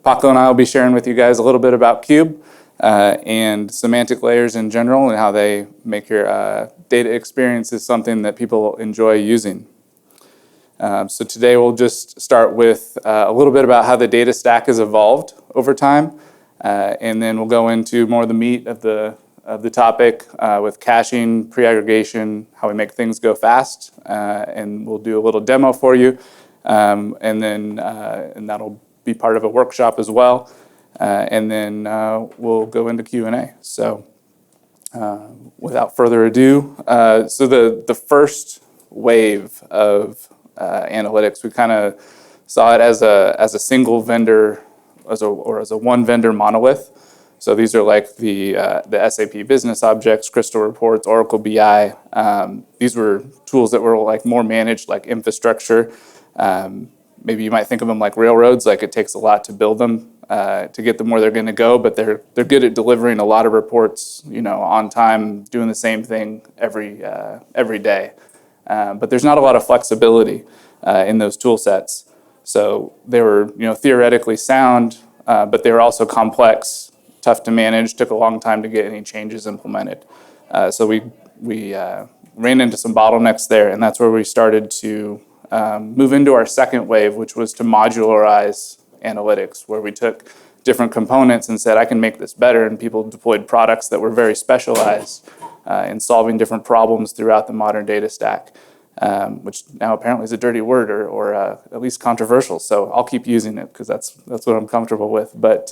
Paco and I will be sharing with you guys a little bit about Cube and semantic layers in general and how they make your data experiences something that people enjoy using. So today we'll just start with a little bit about how the data stack has evolved over time, and then we'll go into more of the meat of the topic with caching, pre-aggregation, how we make things go fast, and we'll do a little demo for you, and that'll be part of a workshop as well, and then we'll go into Q&A. So without further ado, so the first wave of analytics, we kind of saw it as a single vendor, as a one vendor monolith. So these are like the SAP Business Objects, Crystal Reports, Oracle BI. These were tools that were like more managed, like infrastructure. Maybe you might think of them like railroads, like it takes a lot to build them to get them where they're going to go, but they're good at delivering a lot of reports, on time, doing the same thing every day. But there's not a lot of flexibility in those tool sets. So they were, theoretically sound, but they were also complex, tough to manage, took a long time to get any changes implemented. So we ran into some bottlenecks there, and that's where we started to move into our second wave, which was to modularize analytics, where we took different components and said, I can make this better, and people deployed products that were very specialized in solving different problems throughout the modern data stack, which now apparently is a dirty word or at least controversial. So I'll keep using it because that's what I'm comfortable with. But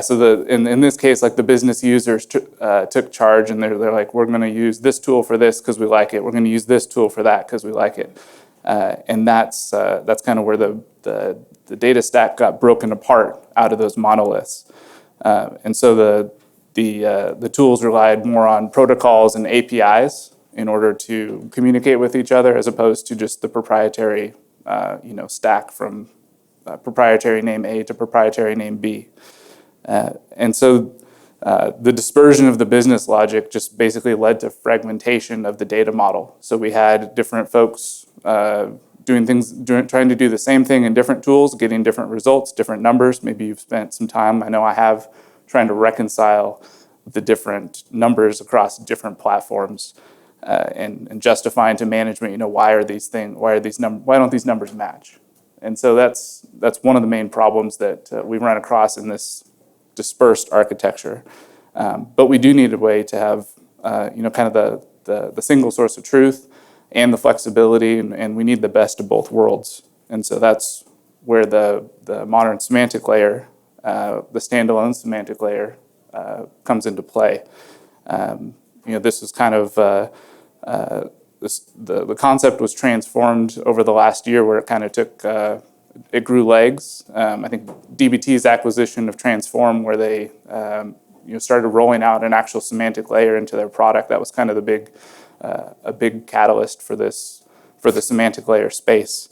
so in this case, like the business users took charge, and they're like, we're going to use this tool for this because we like it. We're going to use this tool for that because we like it. And that's kind of where the data stack got broken apart out of those monoliths. And so the tools relied more on protocols and APIs in order to communicate with each other, as opposed to just the proprietary, stack from proprietary name A to proprietary name B. And so the dispersion of the business logic just basically led to fragmentation of the data model. So we had different folks trying to do the same thing in different tools, getting different results, different numbers. Maybe you've spent some time, I know I have, trying to reconcile the different numbers across different platforms and justifying to management, why don't these numbers match? And so that's one of the main problems that we run across in this dispersed architecture. But we do need a way to have, kind of the single source of truth and the flexibility, and we need the best of both worlds. And so that's where the modern semantic layer, the standalone semantic layer, comes into play. This is kind of the concept was transformed over the last year, where it kind of took it grew legs. I think DBT's acquisition of Transform, where they started rolling out an actual semantic layer into their product, that was kind of a big catalyst for the semantic layer space.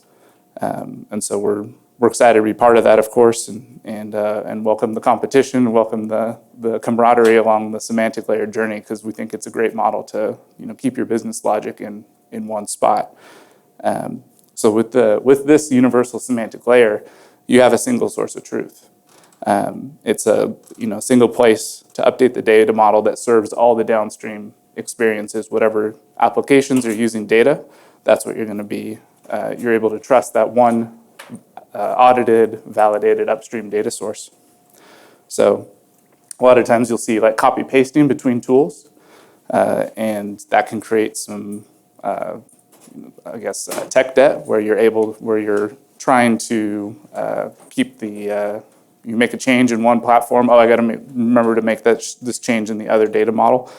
And so we're excited to be part of that, of course, and welcome the competition, welcome the camaraderie along the semantic layer journey, because we think it's a great model to keep your business logic in one spot. So with this universal semantic layer, you have a single source of truth. It's a single place to update the data model that serves all the downstream experiences. Whatever applications are using data, that's what you're going to be. You're able to trust that one audited, validated upstream data source. So a lot of times you'll see like copy pasting between tools, and that can create some tech debt, where you're trying to keep you make a change in one platform. Oh, I got to remember to make this change in the other data model,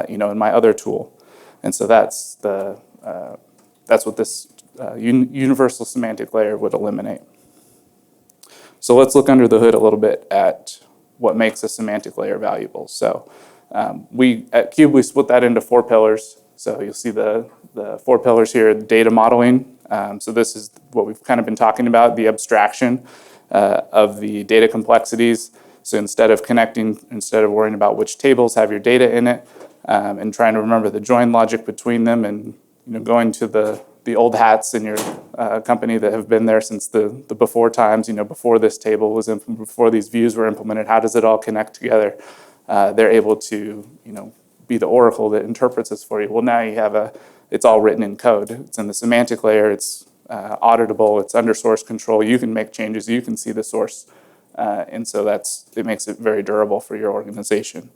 in my other tool. And so that's what this universal semantic layer would eliminate. So let's look under the hood a little bit at what makes a semantic layer valuable. So at Cube, we split that into 4 pillars. So you'll see the 4 pillars here: data modeling. So this is what we've kind of been talking about, the abstraction of the data complexities. So instead of worrying about which tables have your data in it, and trying to remember the join logic between them, and going to the the old hats in your company that have been there since the before times, before this table was before these views were implemented, how does it all connect together? They're able to, be the oracle that interprets this for you. Well, now you have it's all written in code. It's in the semantic layer. It's auditable. It's under source control. You can make changes. You can see the source. And so it makes it very durable for your organization.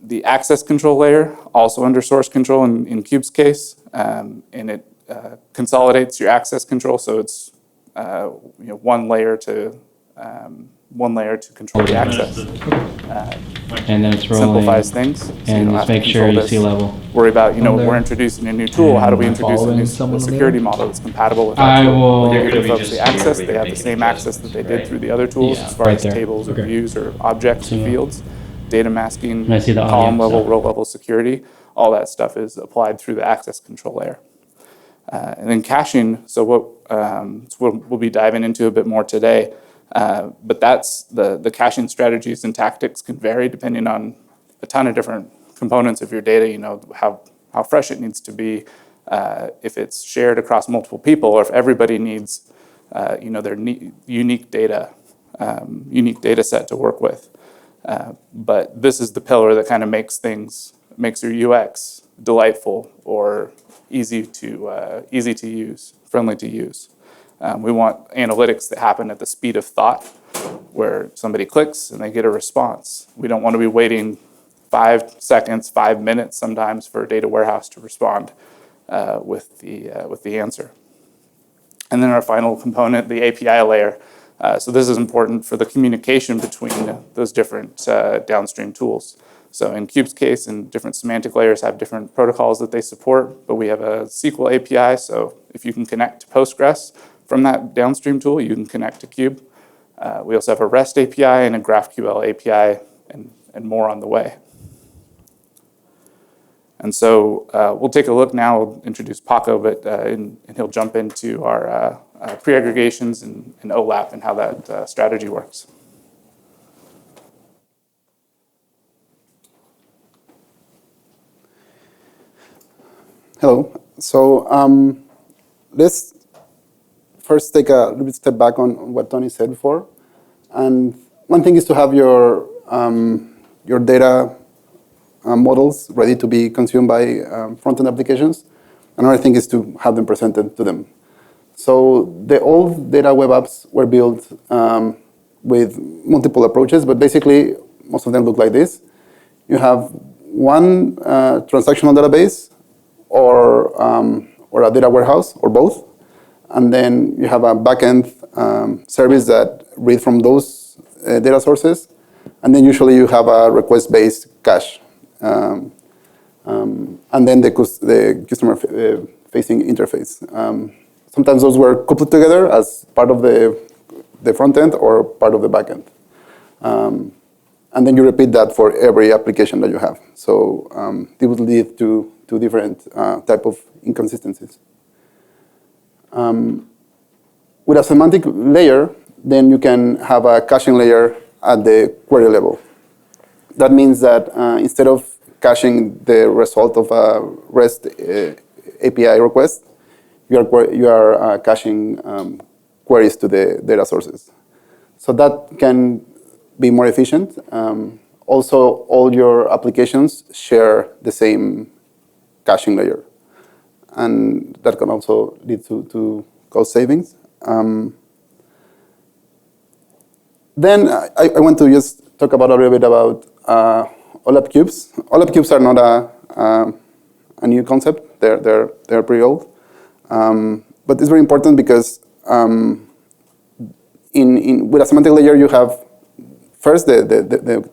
The access control layer, also under source control in Cube's case, and it consolidates your access control. So it's one layer to control the access. And then it's rolling. Simplifies things. So and just make sure you see level. Worry about, we're introducing a new tool. How do we introduce a new security model that's compatible with that tool? We're giving folks the access. They have the same access that they did through the other tools as far as tables or views or objects or fields. Data masking, column level, row level security, all that stuff is applied through the access control layer. And then caching, so what we'll be diving into a bit more today, but that's the caching strategies and tactics can vary depending on a ton of different components of your data, how fresh it needs to be, if it's shared across multiple people, or if everybody needs, their unique data set to work with. But this is the pillar that kind of makes your UX delightful or easy to use, friendly to use. We want analytics that happen at the speed of thought, where somebody clicks and they get a response. We don't want to be waiting 5 seconds, 5 minutes sometimes for a data warehouse to respond with the answer. And then our final component, the API layer. So this is important for the communication between those different downstream tools. So in Cube's case, and different semantic layers have different protocols that they support, but we have a SQL API, so if you can connect to Postgres from that downstream tool, you can connect to Cube. We also have a REST API and a GraphQL API, and more on the way. And so we'll take a look now. We'll introduce Paco, but and he'll jump into our pre-aggregations and OLAP and how that strategy works. Hello. So let's first take a little bit step back on what Tony said before. And one thing is to have your data models ready to be consumed by front-end applications. Another thing is to have them presented to them. So the old data web apps were built with multiple approaches, but basically most of them look like this. You have one transactional database or a data warehouse, or both. And then you have a backend service that reads from those data sources. And then usually you have a request-based cache. And then the customer-facing interface. Sometimes those were coupled together as part of the front end or part of the back end. And then you repeat that for every application that you have. So it would lead to different type of inconsistencies. With a semantic layer, then you can have a caching layer at the query level. That means that instead of caching the result of a REST API request, you are caching queries to the data sources. So that can be more efficient. Also, all your applications share the same caching layer. And that can also lead to cost savings. Then I want to just talk about a little bit about OLAP cubes. OLAP cubes are not a new concept. They're pretty old. But it's very important because with a semantic layer, you have first the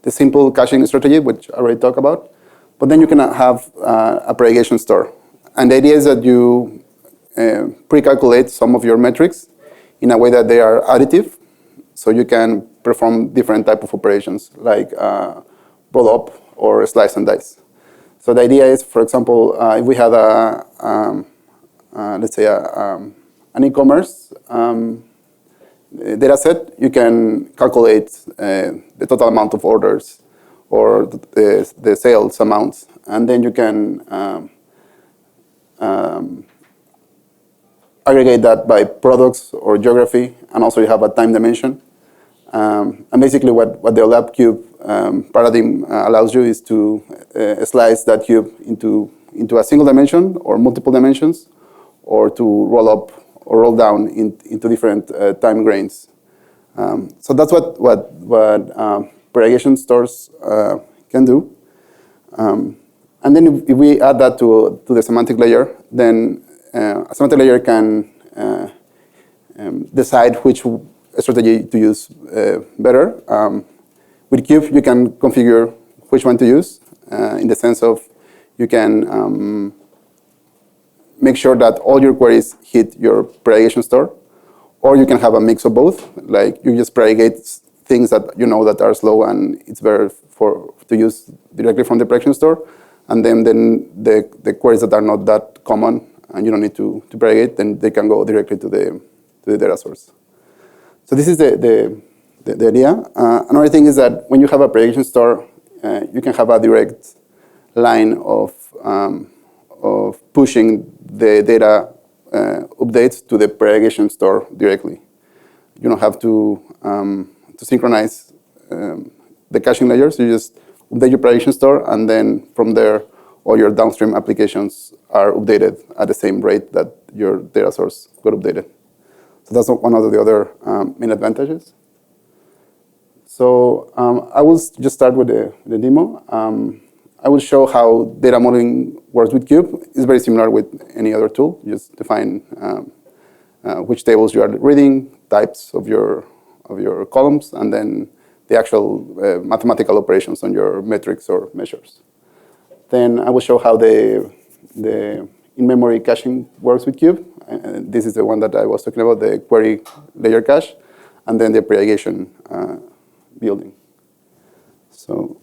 simple caching strategy, which I already talked about. But then you can have a pre-aggregation store. And the idea is that you pre-calculate some of your metrics in a way that they are additive. So you can perform different type of operations like roll up or slice and dice. So the idea is, for example, if we had let's say an e-commerce data set, you can calculate the total amount of orders or the sales amounts, and then you can aggregate that by products or geography, and also you have a time dimension. And basically what the OLAP cube paradigm allows you is to slice that cube into a single dimension or multiple dimensions, or to roll up or roll down into different time grains. So that's what variegation stores can do. And then if we add that to the semantic layer, then a semantic layer can decide which strategy to use better. With Cube, you can configure which one to use in the sense of you can make sure that all your queries hit your variegation store, or you can have a mix of both. Like you just variegate things that you know that are slow and it's better to use directly from the variegation store, and then the queries that are not that common and you don't need to variegate, then they can go directly to the data source. So this is the idea. Another thing is that when you have a variegation store, you can have a direct line of pushing the data updates to the variegation store directly. You don't have to synchronize the caching layers. You just update your variegation store, and then from there, all your downstream applications are updated at the same rate that your data source got updated. So that's one of the other main advantages. So I will just start with the demo. I will show how data modeling works with Cube. It's very similar with any other tool. You just define which tables you are reading, types of your columns, and then the actual mathematical operations on your metrics or measures. Then I will show how the in-memory caching works with Cube. This is the one that I was talking about, the query layer cache, and then the variegation building. So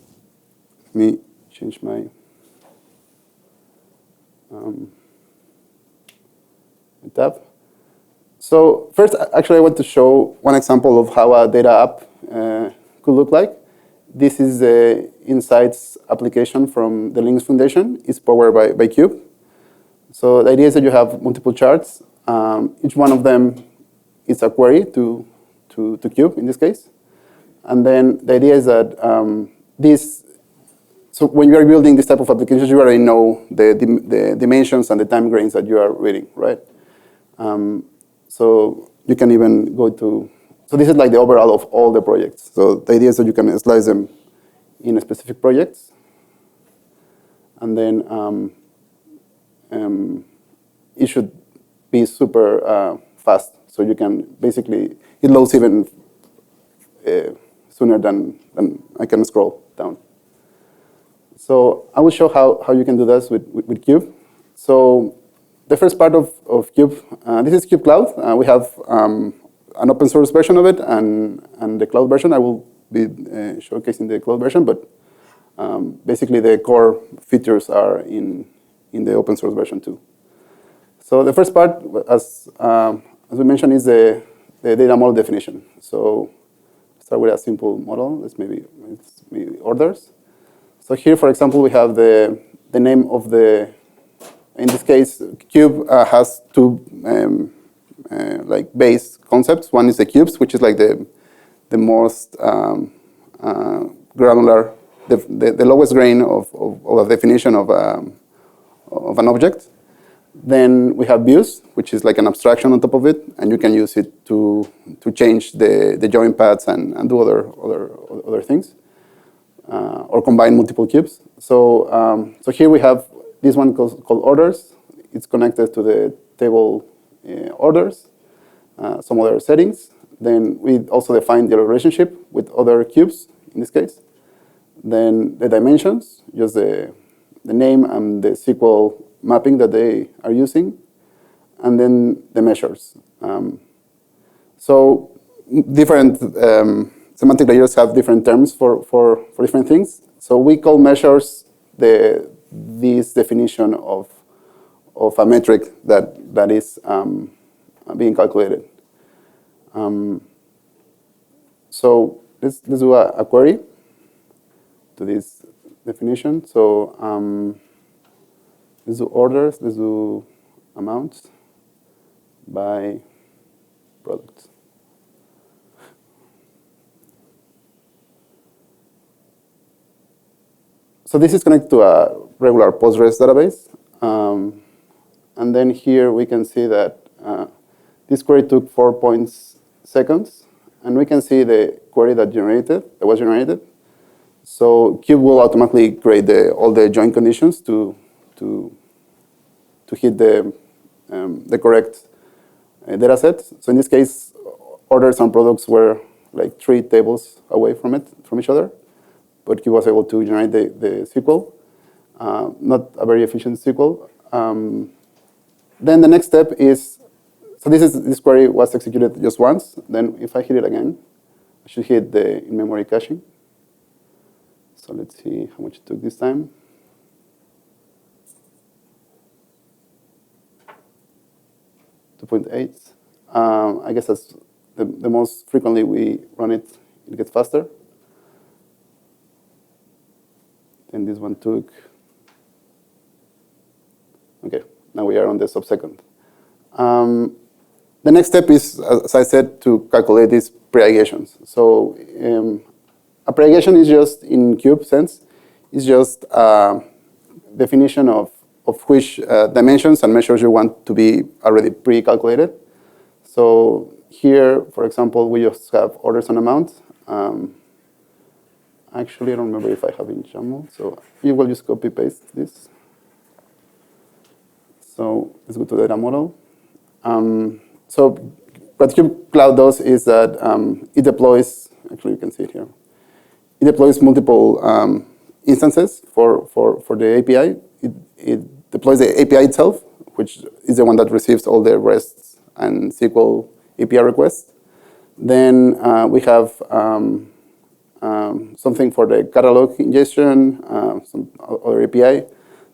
let me change my tab. So first, actually, I want to show one example of how a data app could look like. This is the Insights application from the Linux Foundation. It's powered by Cube. So the idea is that you have multiple charts. Each one of them is a query to Cube in this case. And then the idea is that so when you are building this type of applications, you already know the dimensions and the time grains that you are reading, right? So you can even go to, so this is like the overall of all the projects. So the idea is that you can slice them in specific projects. And then it should be super fast. So you can basically, it loads even sooner than I can scroll down. So I will show how you can do this with Cube. So the first part of Cube, this is Cube Cloud. We have an open source version of it and the cloud version. I will be showcasing the cloud version, but basically the core features are in the open source version too. So the first part, as we mentioned, is the data model definition. So start with a simple model. It's maybe orders. So here, for example, we have the name of in this case, Cube has two like base concepts. One is the cubes, which is like the most granular, the lowest grain of a definition of an object. Then we have views, which is like an abstraction on top of it, and you can use it to change the join paths and do other things, or combine multiple cubes. So here we have this one called orders. It's connected to the table orders, some other settings. Then we also define the relationship with other cubes in this case. Then the dimensions, just the name and the SQL mapping that they are using, and then the measures. So different semantic layers have different terms for different things. So we call measures this definition of a metric that is being calculated. So let's do a query to this definition. So let's do orders. Let's do amount by product. So this is connected to a regular Postgres database. And then here we can see that this query took 4 seconds. And we can see the query that was generated. So Cube will automatically create all the join conditions to hit the correct data set. So in this case, orders and products were like 3 tables away from each other. But Cube was able to generate the SQL. Not a very efficient SQL. Then the next step is, so this query was executed just once. Then if I hit it again, I should hit the in-memory caching. So let's see how much it took this time. .8. I guess that's the most frequently we run it gets faster. And this one took, okay, now we are on the sub-second. The next step is, as I said, to calculate these pre-aggregations. So a pre-aggregation is just, in Cube sense, is just a definition of which dimensions and measures you want to be already pre-calculated. So here, for example, we just have orders and amount. Actually, I don't remember if I have in YAML, so you will just copy-paste this. So let's go to data model. So what Cube Cloud does is that it deploys, actually you can see it here, it deploys multiple instances for the API. It deploys the API itself, which is the one that receives all the REST and SQL API requests. Then we have something for the catalog ingestion, some other API.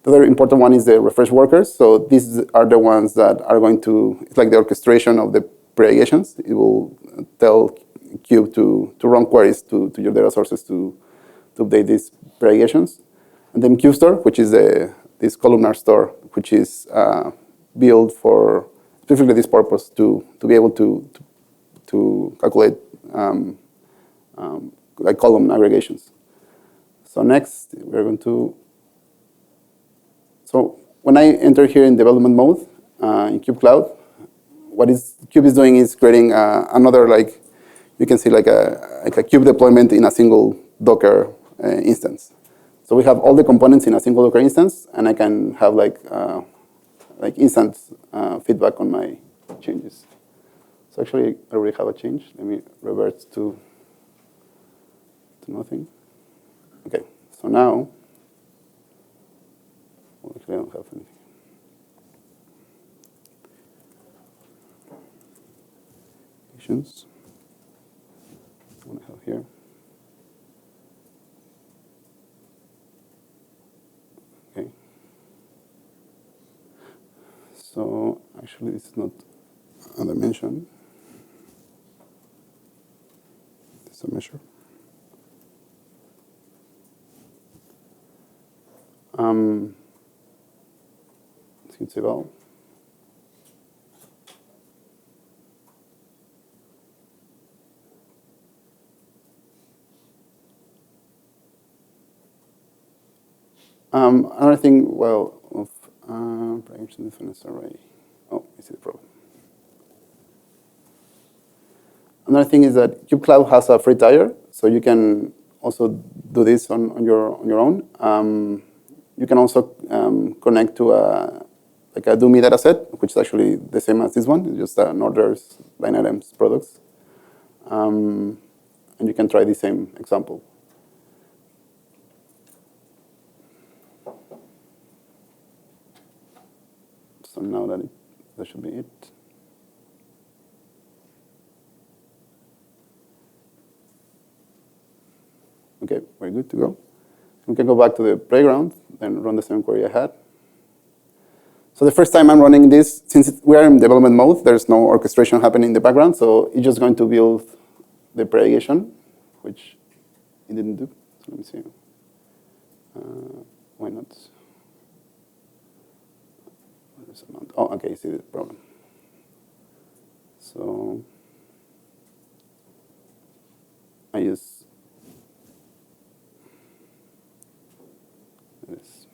The other important one is the refresh workers. So these are the ones that are going to, it's like the orchestration of the pre-aggregations. It will tell Cube to run queries to your data sources to update these pre-aggregations. And then Cube Store, which is this columnar store, which is built for specifically this purpose to be able to calculate like column aggregations. So next, we're going to, so when I enter here in development mode in Cube Cloud, what Cube is doing is creating another, like, you can see like a Cube deployment in a single Docker instance. So we have all the components in a single Docker instance, and I can have like instant feedback on my changes. So actually, I already have a change. Let me revert to nothing. Okay, so now, well, actually I don't have anything. Patience. What I have here. Okay. So actually, this is not a dimension. It's a measure. Let's hit save all. Another thing, well, of preemption defense array. Oh, I see the problem. Another thing is that Cube Cloud has a free tier, so you can also do this on your own. You can also connect to a dummy data set, which is actually the same as this one. It's just an orders, line items, products. And you can try the same example. So now that should be it. Okay, we're good to go. We can go back to the playground and run the same query I had. So the first time I'm running this, since we are in development mode, there's no orchestration happening in the background, so it's just going to build the pre-aggregation, which it didn't do. So let me see. Why not? Oh, okay, see the problem. So I use this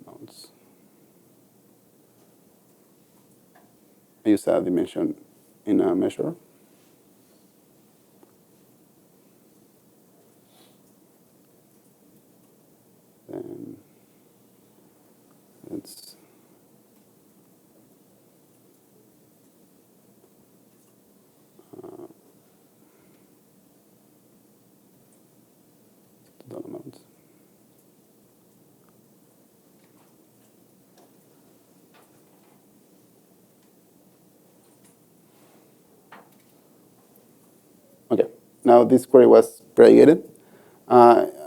amounts. I use a dimension in a measure. Then let's total amount. Okay, now this query was predicated.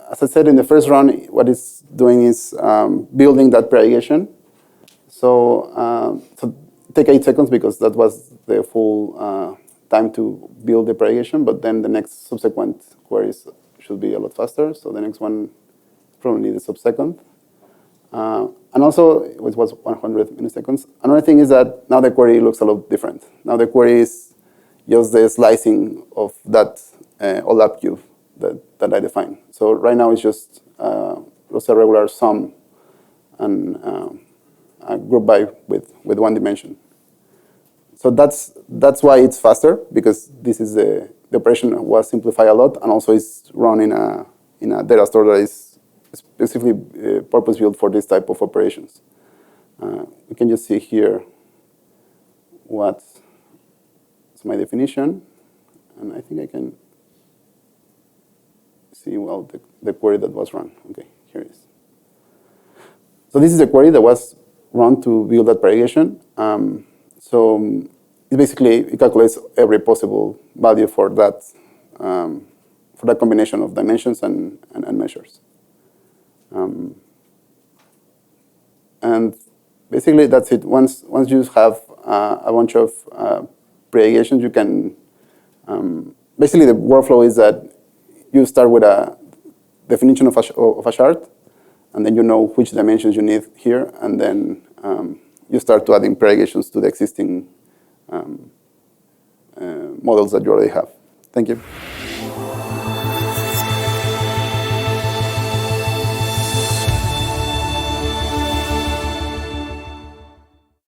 As I said in the first run, what it's doing is building that predication. So take 8 seconds because that was the full time to build the predication, but then the next subsequent queries should be a lot faster. So the next one probably needs a sub-second. And also, it was 100 milliseconds. Another thing is that now the query looks a lot different. Now the query is just the slicing of that OLAP cube that I defined. So right now it's just a regular sum and group by with one dimension. So that's why it's faster, because this is the operation was simplified a lot, and also it's run in a data store that is specifically purpose built for this type of operations. We can just see here what's my definition, and I think I can see well the query that was run. Okay, here it is. So this is a query that was run to build that predication. So it calculates every possible value for that combination of dimensions and measures. And basically that's it. Once you have a bunch of predications, you can basically the workflow is that you start with a definition of a chart, and then you know which dimensions you need here, and then you start to adding predications to the existing models that you already have. Thank you.